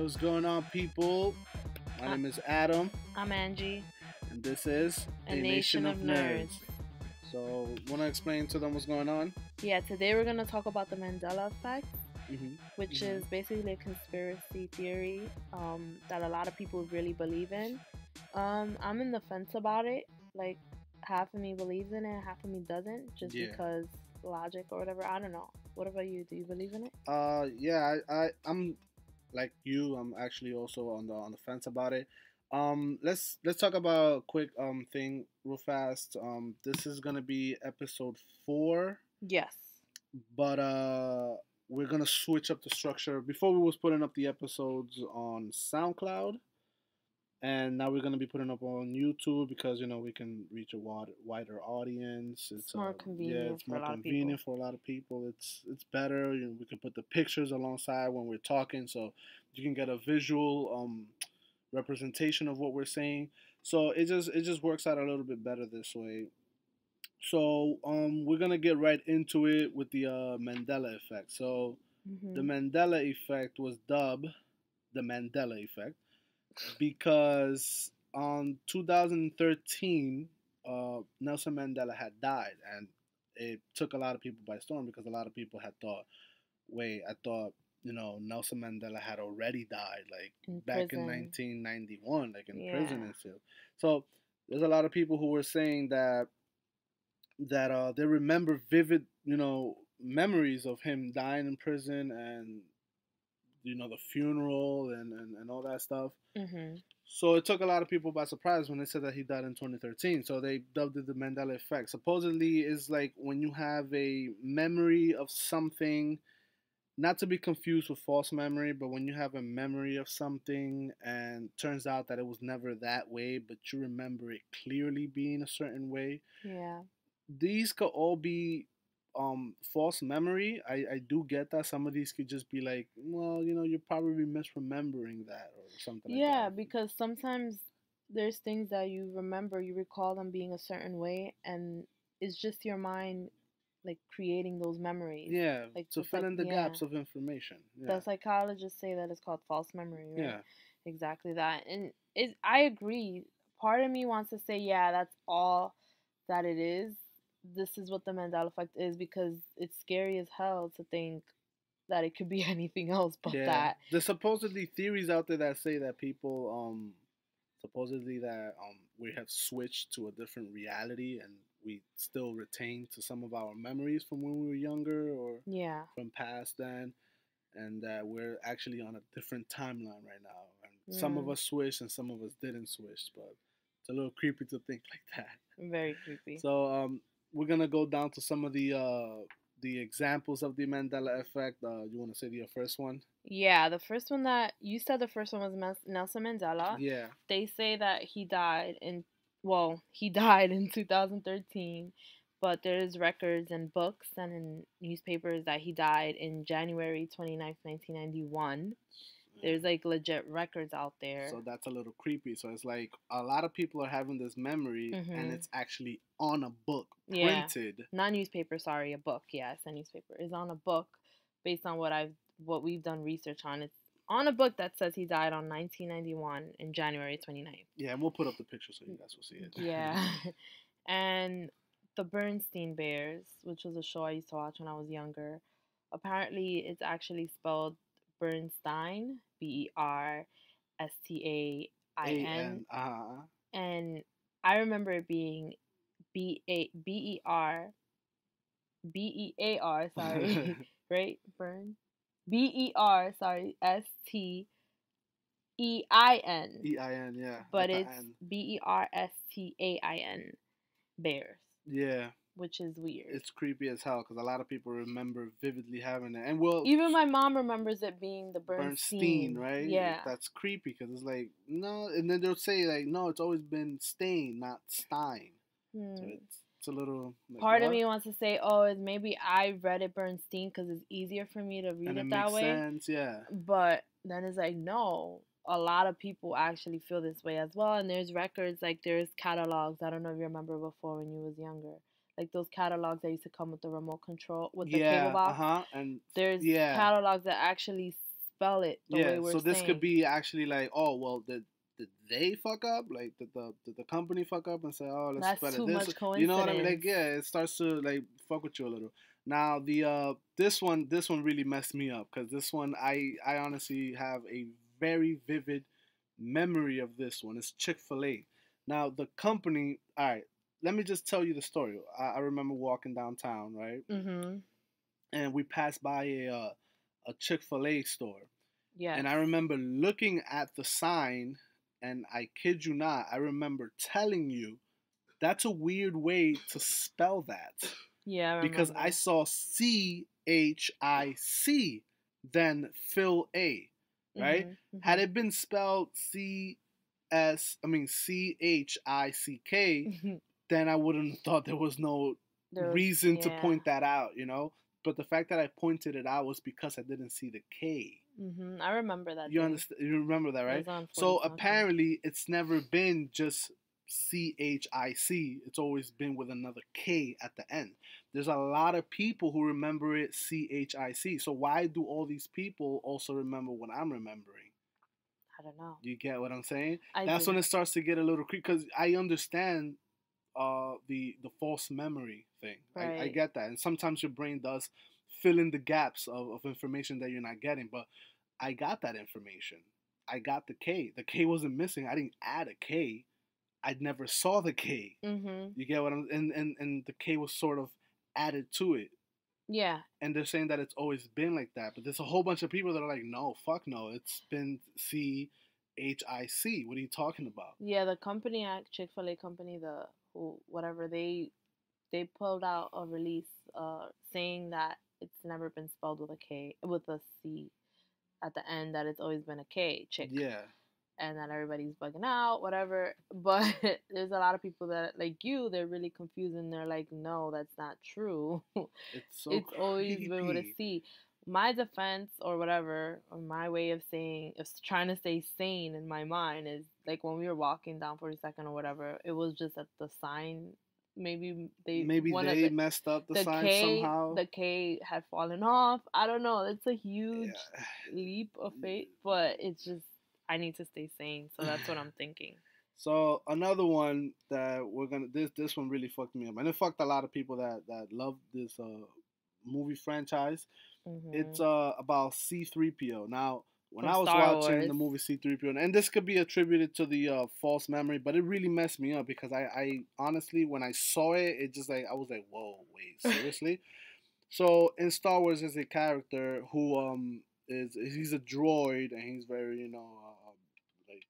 What's going on, people? My Uh, name is Adam, I'm Angie, and this is a nation of nerds. So, want to explain to them what's going on? Yeah, today we're going to talk about the Mandela effect, Mm-hmm. which is basically a conspiracy theory that a lot of people really believe in. I'm in the fence about it. Like, half of me believes in it, half of me doesn't, just Yeah. because logic or whatever. I don't know. What about you? Do you believe in it? Yeah, I'm like you. I'm actually also on the fence about it. Let's talk about a quick thing real fast. This is gonna be episode 4, Yes. but we're gonna switch up the structure. Before we was putting up the episodes on SoundCloud, and now we're gonna be putting up on YouTube because we can reach a wider audience. It's more convenient it's for more a lot of convenient people. for a lot of people. It's better. We can put the pictures alongside when we're talking, so you can get a visual representation of what we're saying. So it just works out a little bit better this way. So we're gonna get right into it with the Mandela effect. So the Mm-hmm. Mandela effect was dubbed the Mandela effect because on 2013, Nelson Mandela had died, and it took a lot of people by storm because a lot of people had thought, wait, I thought Nelson Mandela had already died, like In back in prison. 1991, like in prison Yeah. and stuff. So there's a lot of people who were saying that they remember vivid, memories of him dying in prison and the funeral and all that stuff. Mm-hmm. So it took a lot of people by surprise when they said that he died in 2013. So they dubbed it the Mandela effect. Supposedly, is like when you have a memory of something, not to be confused with false memory, but when you have a memory of something and turns out that it was never that way, but you remember it clearly being a certain way. Yeah. These could all be false memory. I do get that some of these could just be like, well, you're probably misremembering that or something like Yeah, that. because sometimes there's things that you remember, you recall them being a certain way, and it's just your mind like creating those memories. Yeah, Like to fill in the yeah, gaps of information. the Yeah. psychologists say that it's called false memory, right? Yeah. Exactly that. And I agree. Part of me wants to say, yeah, that's all that it is. This is what the Mandela effect is because it's scary as hell to think that it could be anything else but Yeah. that. There's supposedly theories out there that say that people supposedly that we have switched to a different reality and we still retain to some of our memories from when we were younger or Yeah. from past then, and that we're actually on a different timeline right now. And some of Mm, us switched and some of us didn't switch, but it's a little creepy to think like that. very creepy. So we're gonna go down to some of the examples of the Mandela effect. You want to say the first one? Yeah, the first one that you said, the first one was Nelson Mandela. Yeah. They say that he died in, well, he died in 2013, but there's records and books and in newspapers that he died in January 29th, 1991. There's like legit records out there. So that's a little creepy. So it's like a lot of people are having this memory, and it's actually on a book Yeah, printed. not newspaper, sorry, a book. Yeah, it's a newspaper. It's on a book based on what we've done research on. It's on a book that says he died on 1991 in January 29th. Yeah, and we'll put up the picture so you guys will see it. Yeah. And the Berenstain Bears, which was a show I used to watch when I was younger. Apparently, it's actually spelled Bernstein, Berstain, and I remember it being B E A R, sorry, right? Burn, BER, sorry, STEIN, EIN, yeah. but it's Berstain, Bears, Yeah. which is weird. It's creepy as hell because a lot of people remember vividly having it, and well, Even my mom remembers it being the Bernstein, Bernstein, right? Yeah. That's creepy because it's like no, and then they'll say like no, it's always been Stain, not Stein. So it's a little. Like, Part of what? me wants to say, oh, it's maybe I read it Bernstein because it's easier for me to read And it it that makes way. sense, yeah. But then it's like, no, a lot of people actually feel this way as well. And there's records, like there's catalogs. I don't know if you remember before when you was younger. Like those catalogs that used to come with the remote control, with the cable box. And There's yeah, catalogs that actually spell it the Yeah, way we're so this could saying. be actually like, oh well, did they fuck up? Like did the company fuck up and say, oh, let's That's spell it too this? much You know what I mean? Like, coincidence. yeah, it starts to like fuck with you a little. Now the this one really messed me up because this one I honestly have a very vivid memory of this one. It's Chick-fil-A. Now the company, all right. Let me just tell you the story. I remember walking downtown, right, Mhm. and we passed by a Chick-fil-A store. And Yes. I remember looking at the sign, and I kid you not, I remember telling you that's a weird way to spell that Yeah, I because I remember. saw CHIC, then fill A, right? Mhm. Had Mhm. it been spelled CHICK, then I wouldn't have thought there was no There was, reason to yeah. point that out. But the fact that I pointed it out was because I didn't see the K. Mhm. I remember that You day. understand? You remember that, It right? was on 40 So something. apparently, it's never been just CHIC. It's always been with another K at the end. There's a lot of people who remember it CHIC. So why do all these people also remember what I'm remembering? I don't know. You get what I'm saying? I That's when do. it starts to get a little creepy because I understand the false memory thing. I Right. get that, and sometimes your brain does fill in the gaps of information that you're not getting. But I got that information. I got the K. The K wasn't missing. I didn't add a K. I never saw the K. Mhm. You get what I'm and the K was sort of added to it. Yeah. And they're saying that it's always been like that. But there's a whole bunch of people that are like, no, fuck no. It's been CHIC. What are you talking about? Yeah, the company at Chick-fil-A company, the who whatever, they pulled out a release saying that it's never been spelled with a K, with a C at the end, that it's always been a K, chick. Yeah. And that everybody's bugging out, whatever. But there's a lot of people that, like you, they're really confused and they're like, no, that's not true. It's so It's always been with a creepy. C. My defense or whatever, or my way of saying, of trying to stay sane in my mind is like when we were walking down 42nd or whatever, it was just at the sign. Maybe they, Maybe one of they messed up the the sign K, somehow. the K had fallen off. I don't know. It's a huge Yeah. leap of faith, but it's just, I need to stay sane. So that's what I'm thinking. So another one that we're gonna this one really fucked me up, and it fucked a lot of people that love this movie franchise. It's Hmm. about C-3PO. Now, when From I was Star watching Wars. the movie C-3PO, and this could be attributed to the false memory, but it really messed me up because I honestly, when I saw it, it just like I was like, whoa, wait, seriously? So in Star Wars, there's a character who is he's a droid and he's very like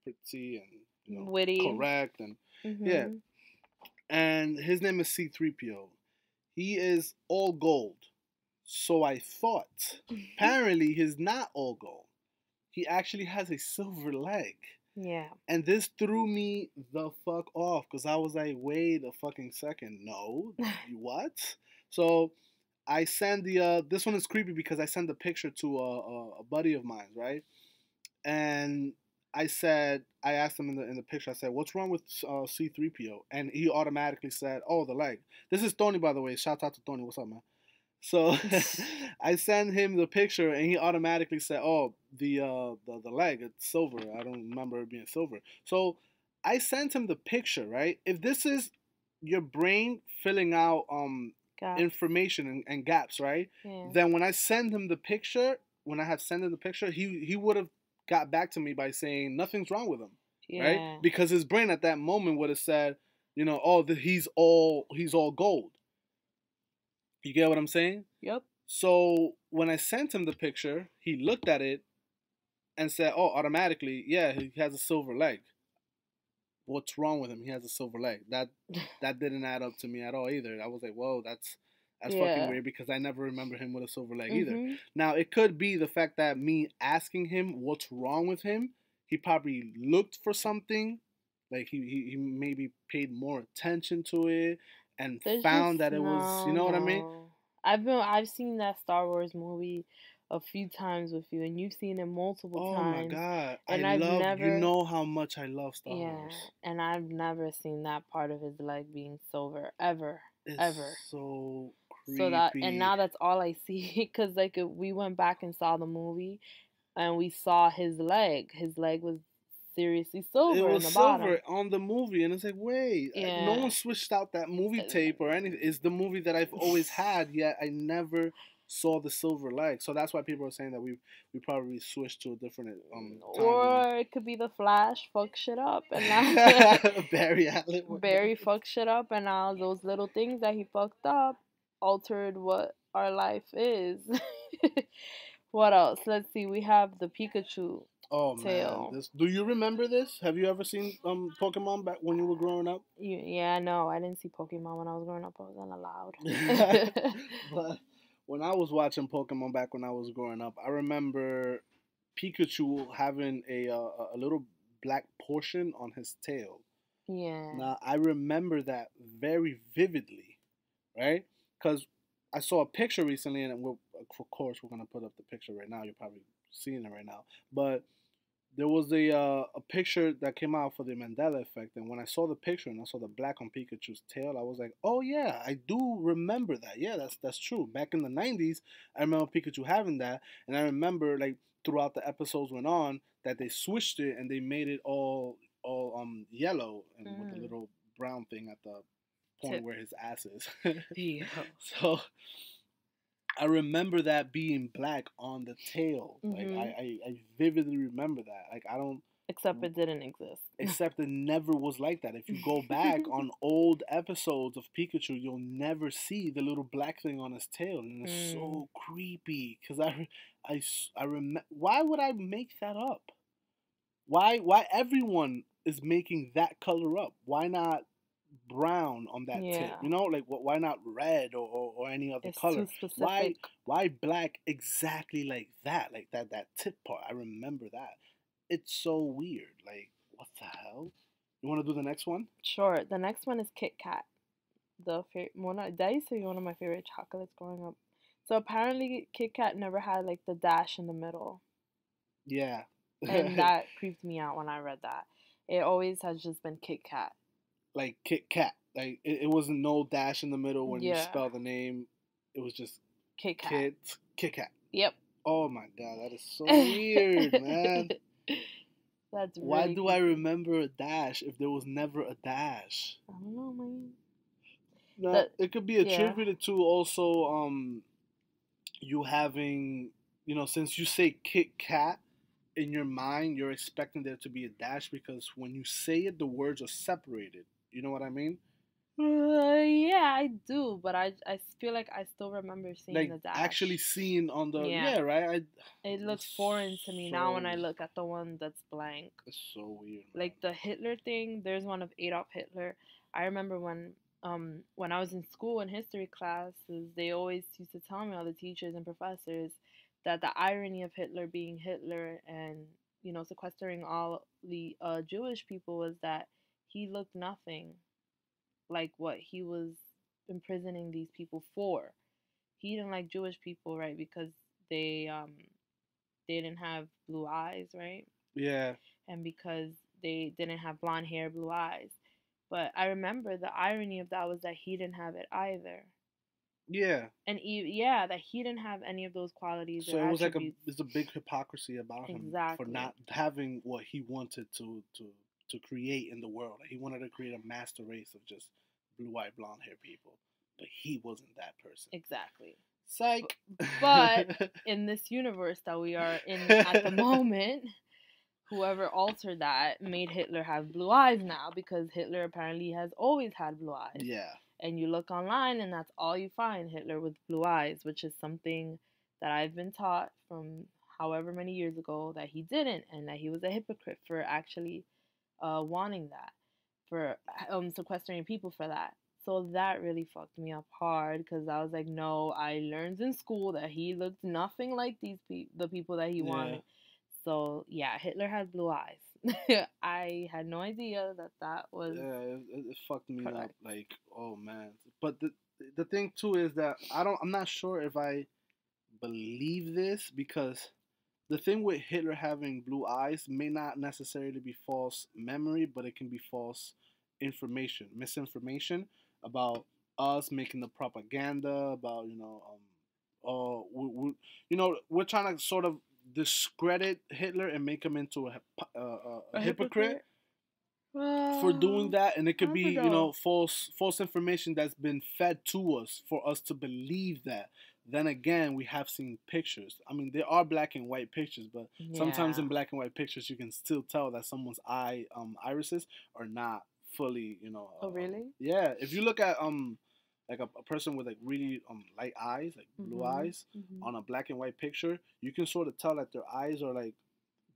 pretty and Witty. correct and yeah, Hmm. and his name is C-3PO. He is all gold. So I thought. Apparently, he's not all gold. He actually has a silver leg. Yeah. And this threw me the fuck off because I was like, wait a fucking second. No, you what? So I send this one is creepy because I sent the picture to a buddy of mine, right? And I asked him in the picture, I said, what's wrong with C-3PO? And he automatically said, oh, the leg. This is Tony, by the way. Shout out to Tony. What's up, man? So I sent him the picture, and he automatically said, "Oh, the leg, it's silver. I don't remember it being silver." So I sent him the picture, right? If this is your brain filling out Gaps. information and gaps, right? Yeah. Then when I send him the picture, when I have sent him the picture, he would have got back to me by saying nothing's wrong with him, right? Yeah. Because his brain at that moment would have said, oh, he's all gold. You get what I'm saying? Yep. So when I sent him the picture, he looked at it and said, "Oh, automatically, yeah, he has a silver leg. What's wrong with him? He has a silver leg." That didn't add up to me at all either. I was like, "Whoa, that's fucking Yeah. weird," because I never remember him with a silver leg either. Mhm. Now it could be the fact that me asking him what's wrong with him, he probably looked for something, like he maybe paid more attention to it and There's just found that it was, you no, know what I mean? no. I've seen that Star Wars movie a few times with you, and you've seen it multiple Oh my times, god. and I've You never, know how much I love Star yeah, Wars. and I've never seen that part of his leg being silver ever, ever. It's so So that, and creepy. now that's all I see, because like we went back and saw the movie, and we saw his leg. His leg was seriously It silver in was the silver bottom. on the movie, and it's like, wait, no Yeah. one switched out that movie tape or anything. It's the movie that I've always had, yet I never saw the silver leg. So that's why people are saying that we probably switched to a different timeline. Or it could be the Flash fuck shit up, and now Barry Allen. Barry fucked shit up, and now those little things that he fucked up altered what our life is. What else? Let's see. We have the Pikachu Oh man, tail. this. Do you remember this? Have you ever seen Pokemon back when you were growing up? Yeah, no, I didn't see Pokemon when I was growing up. I wasn't allowed. But when I was watching Pokemon back when I was growing up, I remember Pikachu having a little black portion on his tail. Yeah. Now I remember that very vividly, right? Because I saw a picture recently, and of course we're gonna put up the picture right now. You're probably seeing it right now, but there was a picture that came out for the Mandela effect, and when I saw the picture and I saw the black on Pikachu's tail, I was like, oh yeah, I do remember that. Yeah, that's true. Back in the '90s, I remember Pikachu having that, and I remember like throughout the episodes went on that they switched it and they made it all yellow and with the little brown thing at the point where his ass is. Yeah. So I remember that being black on the tail. Like I vividly remember that. Like I don't. Except it didn't exist. Except it never was like that. If you go back on old episodes of Pikachu, you'll never see the little black thing on his tail, and it's so creepy. Cause I remember. Why would I make that up? Why everyone is making that color up? Why not brown on that tip? You know, like why not red or any other color? Too specific. Why black exactly like that? Like that tip part. I remember that. It's so weird. Like what the hell? You want to do the next one? Sure. The next one is Kit Kat. That used to be one of my favorite chocolates growing up. So apparently Kit Kat never had like the dash in the middle. Yeah. And that creeped me out when I read that. It always has just been Kit Kat. Like Kit Kat. Like it wasn't no dash in the middle when you spell the name. It was just Kit Kat. Kit Kat. Yep. Oh my god, that is so weird, man. That's really Why do I remember a dash if there was never a dash? I don't know, man. Now, it could be attributed to also you having, since you say Kit Kat, in your mind, you're expecting there to be a dash because when you say it, the words are separated. You know what I mean? Yeah, I do, but I feel like I still remember seeing the dash. Actually seeing on the right. It looks foreign to me now when I look at the one that's blank. It's so weird. Man. Like the Hitler thing. There's one of Adolf Hitler. I remember when I was in school in history classes, they always used to tell me, all the teachers and professors, that the irony of Hitler being Hitler and sequestering all the Jewish people was that he looked nothing like what he was imprisoning these people for. He didn't like Jewish people, right? Because they didn't have blue eyes, right? Yeah. And because they didn't have blonde hair, blue eyes. But I remember the irony of that was that he didn't have it either. Yeah. And that he didn't have any of those qualities. So it was it's a big hypocrisy about him for not having what he wanted to create in the world. He wanted to create a master race of just blue-eyed, blonde-haired people, but he wasn't that person. Exactly. Psych. But in this universe that we are in at the moment, whoever altered that made Hitler have blue eyes now, because Hitler apparently has always had blue eyes. Yeah. And you look online and that's all you find, Hitler with blue eyes, which is something that I've been taught from however many years ago that he didn't, and that he was a hypocrite for actually wanting that, for sequestering people for that. So that really fucked me up hard, because I was like, no, I learned in school that he looked nothing like the people that he wanted. So yeah, Hitler had blue eyes. I had no idea that was. Yeah, it fucked me up. Like, oh man. But the thing too is that I'm not sure if I believe this, because the thing with Hitler having blue eyes may not necessarily be false memory, but it can be false misinformation about us making the propaganda about we're trying to sort of discredit Hitler and make him into a A hypocrite hypocrite? for doing that, and it I could be, don't you know. know, false information that's been fed to us for us to believe that. Then again, we have seen pictures. I mean, there are black and white pictures, but sometimes Yeah. in black and white pictures you can still tell that someone's irises are not fully, you know, Oh, really? yeah. If you look at like a person with like really light eyes, like blue Mhm. eyes, Mhm. on a black and white picture, you can sort of tell that their eyes are like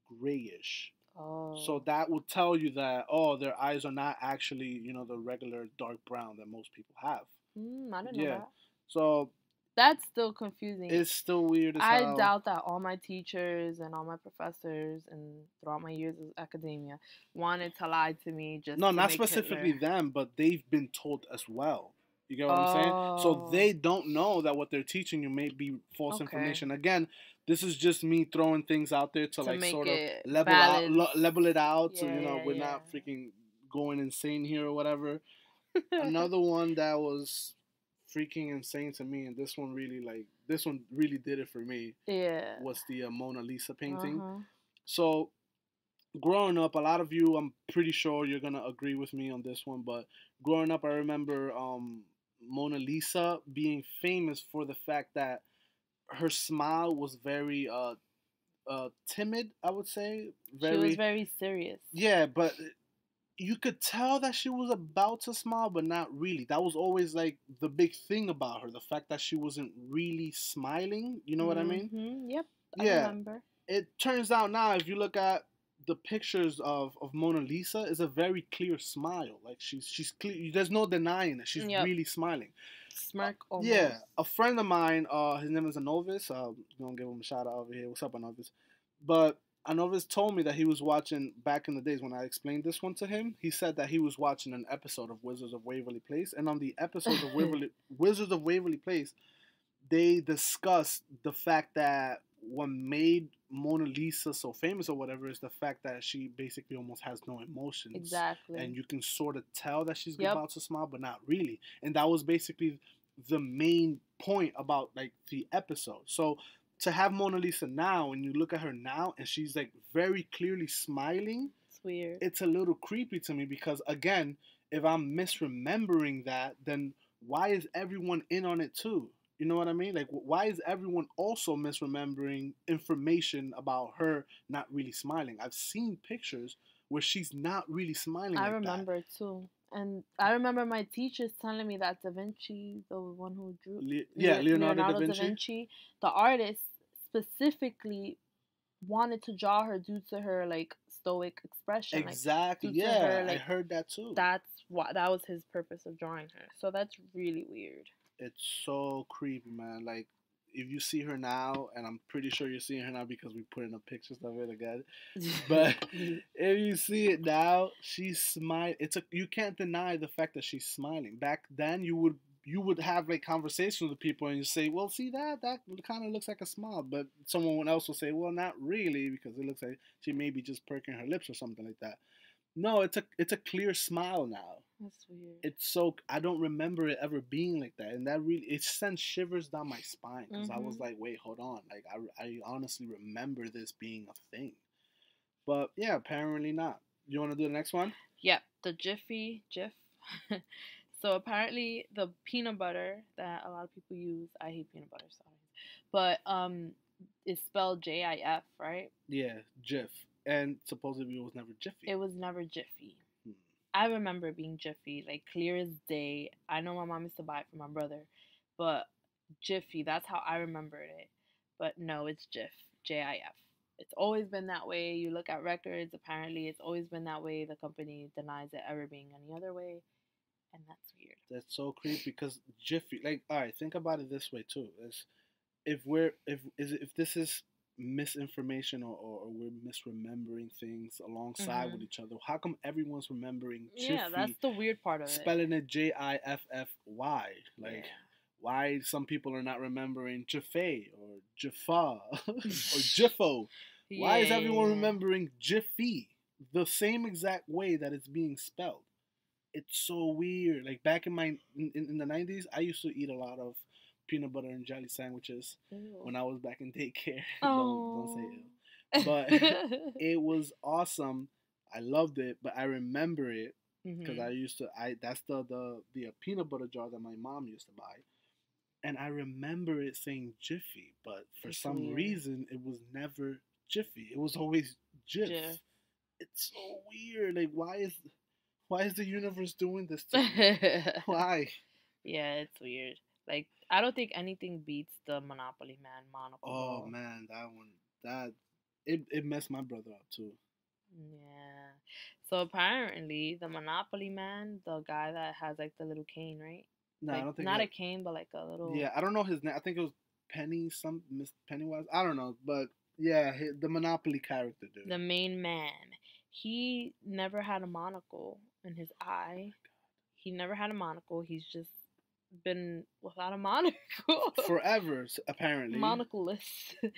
grayish. So Oh. that would tell you that, oh, their eyes are not actually, you know, the regular dark brown that most people have. I didn't know Yeah. that. So That's still confusing. it's still weird as I hell. doubt that all my teachers and all my professors and throughout my years of academia wanted to lie to me just No, to not make specifically Hitler. them, but they've been told as well. You get what I'm saying? So Oh, they don't know that what they're teaching you may be false okay. information. Again, this is just me throwing things out there to To like make sort of it level out, balance. level it out. So Yeah, you know yeah, we're yeah. not freaking going insane here or whatever. Another one that was freaking insane to me, and this one really did it for me, Yeah. was the Mona Lisa Uh painting. huh. So growing up, a lot of you, I'm pretty sure you're gonna agree with me on this one, but growing up, I remember Mona Lisa being famous for the fact that her smile was very timid, I would say. She was Very, very serious. yeah, but you could tell that she was about to smile, but not really. That was always like the big thing about her, the fact that she wasn't really smiling. You know what I mean? Yep, I Yeah. remember. It turns out now, if you look at the pictures of Mona Lisa, is a very clear smile. Like she's clear. There's no denying it. She's Yep. really smiling. Smirk Yeah, almost. a friend of mine, his name is Anovis. Gonna give him a shout out over here. What's up, Anovis? But Anovis told me that he was watching back in the days when I explained this one to him. He said that he was watching an episode of Wizards of Waverly Place, and on the episode of Wizards of Waverly Place, they discussed the fact that what made Mona Lisa so famous or whatever is the fact that she basically almost has no emotions. Exactly. And you can sort of tell that she's Yep. about to smile, but not really. And that was basically the main point about like the episode. So to have Mona Lisa now, and you look at her now, and she's like very clearly smiling, It's weird. it's a little creepy to me because again, if I'm misremembering that, then why is everyone in on it too? You know what I mean? Like, why is everyone also misremembering information about her not really smiling? I've seen pictures where she's not really smiling I like that. remember too. And I remember my teachers telling me that Da Vinci, the one who drew Yeah, Leonardo da Leonardo da Vinci. Vinci, the artist specifically wanted to draw her due to her like stoic expression, like Exactly. due to her Yeah, I like heard that too. that's what that was his purpose of drawing her. So that's really weird. It's so creepy, man. Like, if you see her now, and I'm pretty sure you're seeing her now because we put in the pictures of it again. But if you see it now, she's smiling. You can't deny the fact that she's smiling. Back then, you would have like conversations with people and you say, "Well, see that kind of looks like a smile," but someone else will say, "Well, not really because it looks like she may be just perking her lips or something like that." No, it's a clear smile now. That's weird. It's so I don't remember it ever being like that, and that really it sent shivers down my spine because I was like, wait, hold on, like I honestly remember this being a thing, but yeah, apparently not. You want to do the next one? Yep, the Jiffy Jif. So apparently the peanut butter that a lot of people use, I hate peanut butter, sorry, but it's spelled Jif, right? Yeah, Jif, and supposedly it was never Jiffy. It was never Jiffy. Hmm. I remember it being Jiffy, like clear as day. I know my mom used to buy it for my brother, but Jiffy, that's how I remembered it. But no, it's Jif, Jif. It's always been that way. You look at records, apparently it's always been that way. The company denies it ever being any other way, and that's weird. That's so creepy because Jiffy, like, all right, think about it this way too: is if this is misinformation or we're misremembering things alongside with each other, how come everyone's remembering Yeah, that's Jiffy, the weird part of it. spelling it Jiffy? Like, Yeah. why some people are not remembering Jaffe or Jaffa or Jiffo? Why is everyone Yeah. remembering Jiffy the same exact way that it's being spelled? It's so weird. Like back in the 90s, I used to eat a lot of peanut butter and jelly sandwiches Ew. when I was back in daycare. Don't say Oh. ill. But it was awesome. I loved it, but I remember it because I Mhm. used to. I That's the peanut butter jar that my mom used to buy, and I remember it saying Jiffy, but for It's some weird. reason it was never Jiffy. It was always Jif. Jif. It's so weird. Like, why is the universe doing this to me? Why? Yeah, it's weird. Like I don't think anything beats the Monopoly Man monocle Oh ball. man, that one, that it messed my brother up too. Yeah. So apparently the Monopoly Man, the guy that has like the little cane, right? No, I Like don't think not that. a cane, but like a little Yeah, I don't know his name. I think it was Miss Pennywise. I don't know, but yeah, the Monopoly character, dude. the main man. He never had a monocle in his eye. He never had a monocle. He's just been without a monocle. Forever, apparently. Monocleless.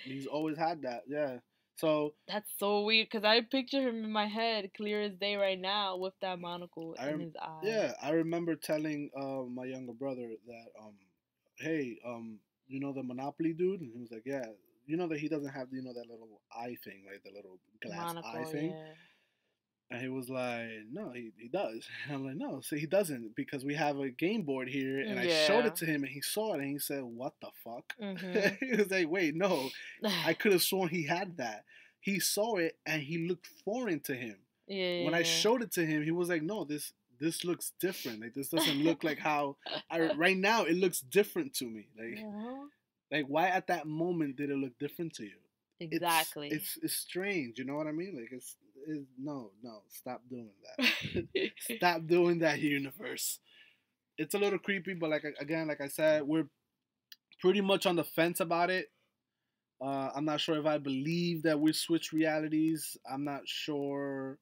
He's always had that. Yeah. So That's so weird because I picture him in my head clear as day right now with that monocle I, in his eye. yeah, I remember telling my younger brother that hey, you know the Monopoly dude, and he was like, yeah, you know that he doesn't have that little eye thing, right, the little glass eye Monocle, thing. yeah. And he was like, no, he does. And I'm like, no, so he doesn't because we have a game board here. And I showed Yeah. it to him and he saw it and he said, what the fuck? Mhm. He was like, wait, no, I could have sworn he had that. He saw it and he looked foreign to him. When I Yeah. showed it to him, he was like, no, this looks different. Like, this doesn't look like how right now it looks different to me. Uh-huh. Like why at that moment did it look different to you? Exactly. It's strange, you know what I mean? Like no, stop doing that. Stop doing that, universe. It's a little creepy, but like I said, we're pretty much on the fence about it. I'm not sure if I believe that we switch realities. I'm not sure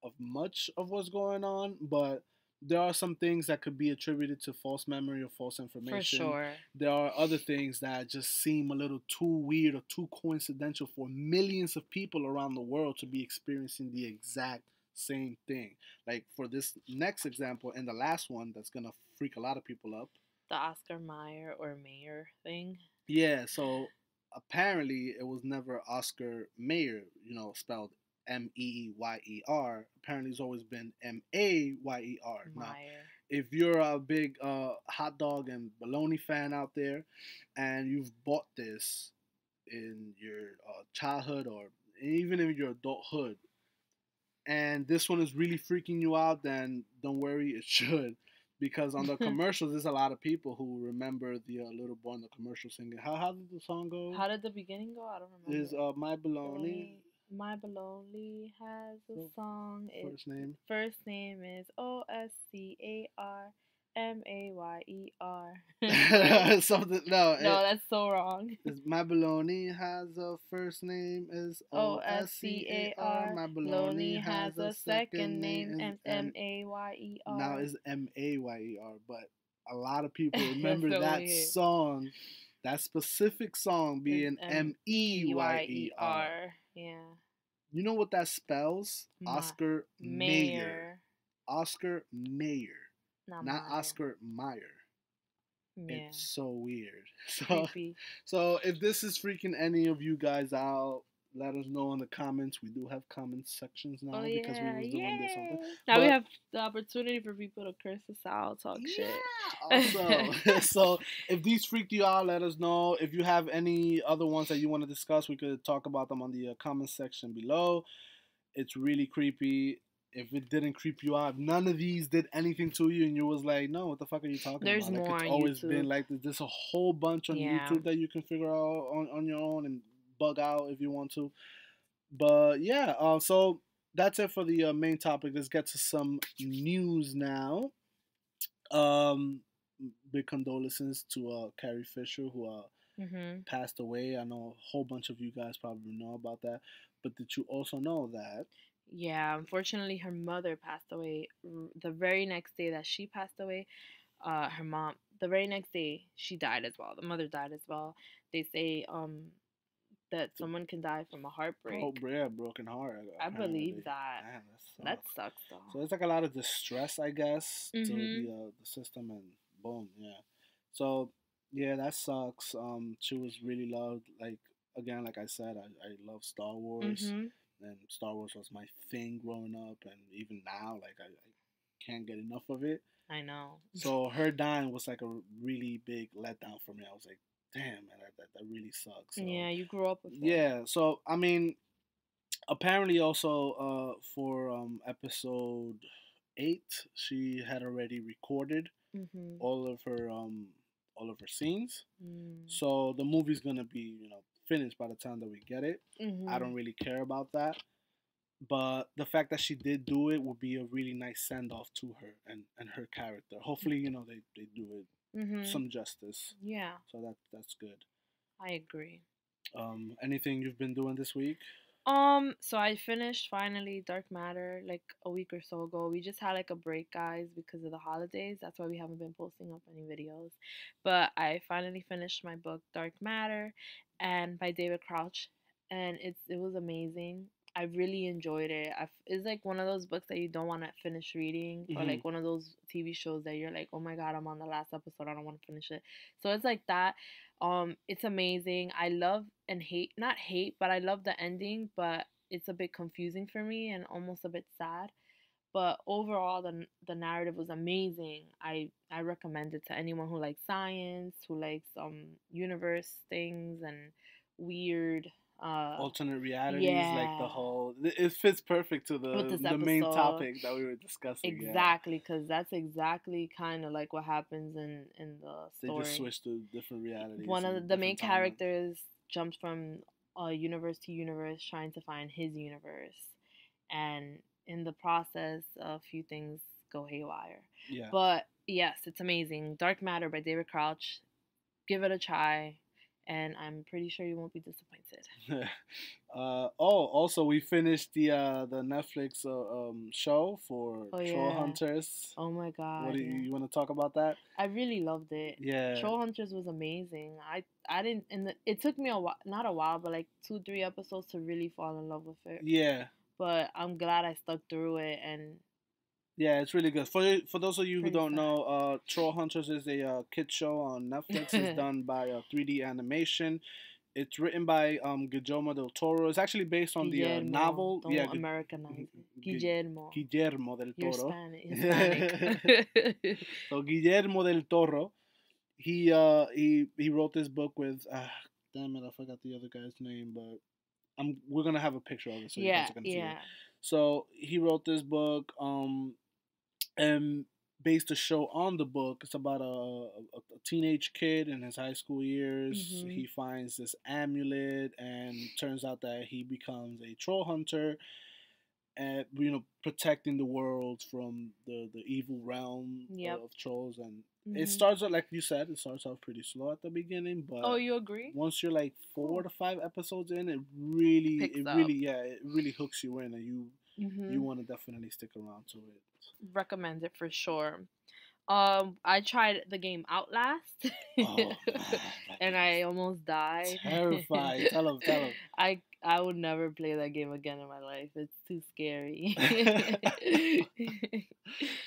of much of what's going on, but there are some things that could be attributed to false memory or false For information. sure. There are other things that just seem a little too weird or too coincidental for millions of people around the world to be experiencing the exact same thing. Like for this next example and the last one that's gonna freak a lot of people up. The Oscar Mayer or Mayer thing. Yeah, so apparently it was never Oscar Mayer, spelled Meyer. Apparently it's always been Mayer. Now, Mayer. if you're a big hot dog and bologna fan out there and you've bought this in your childhood or even in your adulthood, and this one is really freaking you out, then don't worry, it should. Because on the commercials, there's a lot of people who remember the little boy in the commercial singing. How did the song go? How did the beginning go? I don't remember. Is my baloney My Baloney has a song. Its first name? first name is OSCARMAYER. Something no. No, that's so wrong. My baloney has a first name is OSCAR. My baloney has a second name is MAYER. now is MAYER. But a lot of people That's remember so that weird. song, that specific song being MEYER. Yeah. You know what that spells? Oscar Mayer. Mayer. Oscar Mayer, Not not Meyer. Oscar Mayer. Yeah. It's so weird. Creepy. So if this is freaking any of you guys out, let us know in the comments. We do have comment sections now because we was doing this on Now we but- have the opportunity for people to curse us out, talk shit. Also, so if these freaked you out, let us know. If you have any other ones that you want to discuss, we could talk about them on the comment section below. It's really creepy. If it didn't creep you out, if none of these did anything to you, and you was like, no, what the fuck are you talking There's about? Like, more it's on always YouTube. been like this. There's a whole bunch on YouTube that you can figure out on your own and bug out if you want to. But yeah, so that's it for the main topic. Let's get to some news now. Big condolences to Carrie Fisher, who passed away. I know a whole bunch of you guys probably know about that. But did you also know that? Yeah, unfortunately, her mother passed away the very next day that she passed away. Her mom, the very next day, she died as well. The mother died as well. They say that someone can die from a heartbreak. Oh, yeah, broken heart. I believe that. Man, that sucks though. So it's like a lot of distress, I guess, to the system, and boom, yeah. So Yeah, that sucks. She was really loved. Like again, like I said, I love Star Wars, Mhm. and Star Wars was my thing growing up, and even now, like I can't get enough of it. I know. So her dying was like a really big letdown for me. I was like, damn, man, that really sucks. So Yeah, you grew up with it. yeah, so I mean, apparently also for episode 8, she had already recorded Mhm. all of her all of her scenes. Mm. So the movie's gonna be finished by the time that we get it. I don't Mhm. really care about that, but the fact that she did do it would be a really nice send off to her and her character. Hopefully, they do it Mhm. some justice. Yeah, So that's good. I agree. Anything you've been doing this week? So I finished finally Dark Matter like a week or so ago. We just had like a break, guys, because of the holidays. That's why we haven't been posting up any videos. But I finally finished my book Dark Matter and by David Crouch, and it was amazing. I really enjoyed it. It's like one of those books that you don't want to finish reading, or Hmm. like one of those TV shows that you're like, "Oh my God, I'm on the last episode. I don't want to finish it." So it's like that. It's amazing. I love and hate, not hate, but I love the ending, but it's a bit confusing for me and almost a bit sad. But overall, the narrative was amazing. I recommend it to anyone who likes science, who likes universe things and weird. Alternate realities, like the Yeah, whole it fits perfect to with the this the main episode. topic that we were discussing. Yeah, Exactly, because that's exactly kind of like what happens in the they just story. switched to different realities One of and the main different timelines. characters jumps from universe to universe trying to find his universe, and in the process a few things go haywire. Yeah. But yes, it's amazing. Dark Matter by David Crouch. Give it a try, and I'm pretty sure you won't be disappointed. Also we finished the Netflix show for Oh Troll yeah. Hunters. Oh my What god, do yeah. you want to talk about that? I really loved it. Yeah, Troll Hunters was amazing. I didn't it took me a while, not a while, but like 2 3 episodes to really fall in love with it. yeah, But I'm glad I stuck through it, and yeah. It's really good. For those of you who pretty don't know, Troll Hunters is a kid show on Netflix. It's sad. done by 3D animation. It's written by Guillermo del Toro. It's actually based on the Guillermo, novel. Yeah, don't Americanize it. Gu- Guillermo, Guillermo del you're Toro. Spanish, Hispanic. So Guillermo del Toro, he wrote this book with damn it, I forgot the other guy's name, but we're gonna have a picture of it so you guys Yeah, are gonna see it. yeah. So he wrote this book, and based the show on the book. It's about a teenage kid in his high school years. Mhm. He finds this amulet, and turns out that he becomes a troll hunter, and protecting the world from the evil realm Yep. of trolls. And it Mhm. starts out, like you said, it starts out pretty slow at the beginning, Oh, but you agree? once you're like four Cool. to five episodes in, Picks it up. really, yeah, it really hooks you in, and you Mhm. want to definitely stick around to it. Recommend it for sure. I tried the game Outlast, Oh man, that and game I is almost died. terrifying. Tell him. I would never play that game again in my life. It's too scary.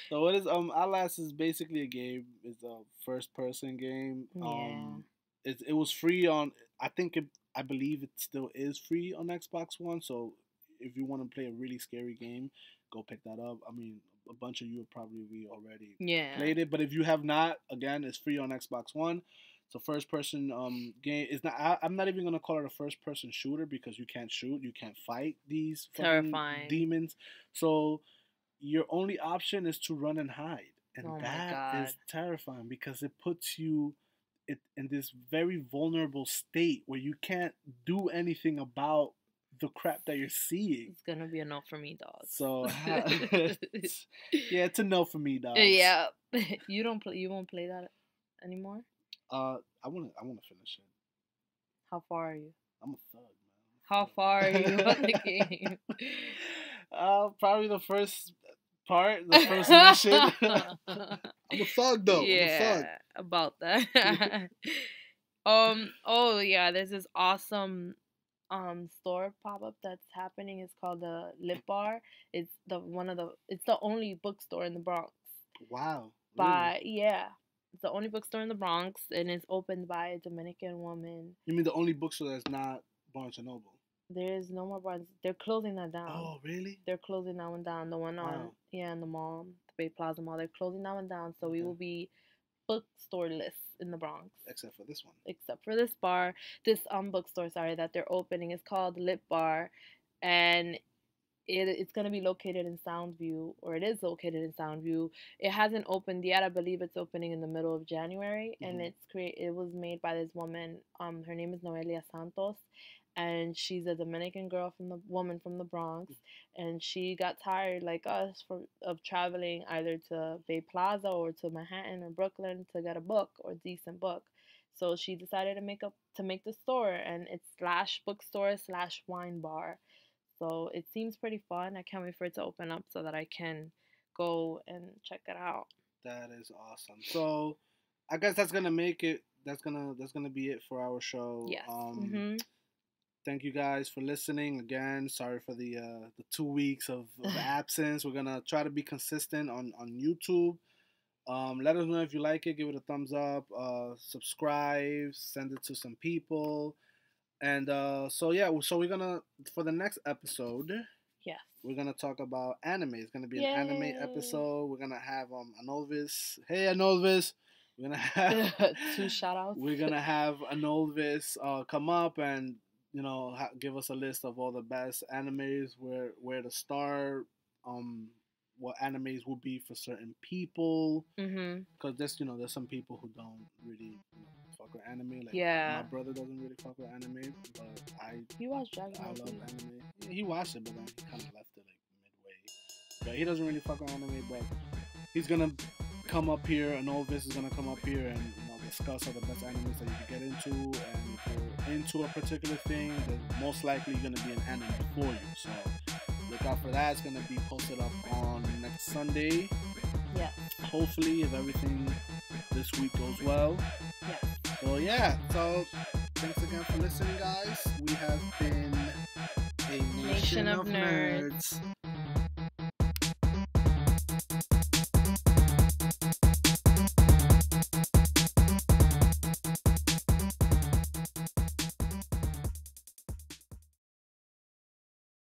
So what is Outlast is basically a game. It's a first person game. Yeah. It was free on. I think I believe it still is free on Xbox One. So if you want to play a really scary game, go pick that up. I mean, a bunch of you have probably already Yeah. played it, but if you have not, again, it's free on Xbox One. It's a first person game. It's not. I'm not even gonna call it a first person shooter because you can't shoot. You can't fight these fucking Terrifying. demons. So your only option is to run and hide, and Oh my that god. is terrifying because it puts you in this very vulnerable state where you can't do anything about the crap that you're seeing. It's gonna be a no for me, dogs. So yeah, it's a no for me, dogs. Yeah. You don't play. You won't play that anymore. I wanna finish it. How far are you? I'm a thug, man. How far are you on the game? Probably the first part, the first mission. I'm a thug though. Yeah, about that. Oh yeah, there's this awesome store pop up that's happening. It's called the Lip Bar. It's the only bookstore in the Bronx. Wow. Really? By yeah. It's the only bookstore in the Bronx, and it's opened by a Dominican woman. You mean the only bookstore that's not Barnes and Noble? There is no more Barnes. They're closing that down. Oh, really? They're closing that one down. The one on in the mall, the Bay Plaza Mall. They're closing that one down. So we will be bookstore-less in the Bronx. Except for this one. Except for this bookstore. Sorry, that they're opening. It's called Lit Bar, and it's going to be located in Soundview, or it is located in Soundview. It hasn't opened yet. I believe it's opening in the middle of January, and it was made by this woman. Her name is Noelia Santos, and she's a Dominican woman from the Bronx, and she got tired like us of traveling either to Bay Plaza or to Manhattan or Brooklyn to get a book or a decent book. So she decided to make the store, and it's /bookstore/wine bar. So it seems pretty fun. I can't wait for it to open up so that I can go and check it out. That is awesome. So I guess that's gonna make it. That's gonna be it for our show. Yes. Thank you guys for listening again. Sorry for the 2 weeks of absence. We're gonna try to be consistent on YouTube. Let us know if you like it. Give it a thumbs up. Subscribe. Send it to some people. And so we're gonna, for the next episode, we're gonna talk about anime. It's gonna be an anime episode. We're gonna have Anolvis. Hey Anolvis. We're gonna have 2 shout outs. We're gonna have Anolvis come up and give us a list of all the best animes, where to start, what animes will be for certain people. Because there's some people who don't really fuck with anime. Like my brother doesn't really fuck with anime, but he watched Dragon Ball. I love anime. Yeah, he watched it, but then he kind of left it like midway. But he doesn't really fuck with anime. But he's gonna come up here, and Elvis is gonna come up here and discuss all the best animes that you can get into. And if you're into a particular thing, then most likely you're gonna be an anime for you. So look out for that. It's gonna be posted up on next Sunday. Yeah. Hopefully, if everything this week goes well. Yeah. So thanks again for listening, guys. We have been a Nation of Nerds.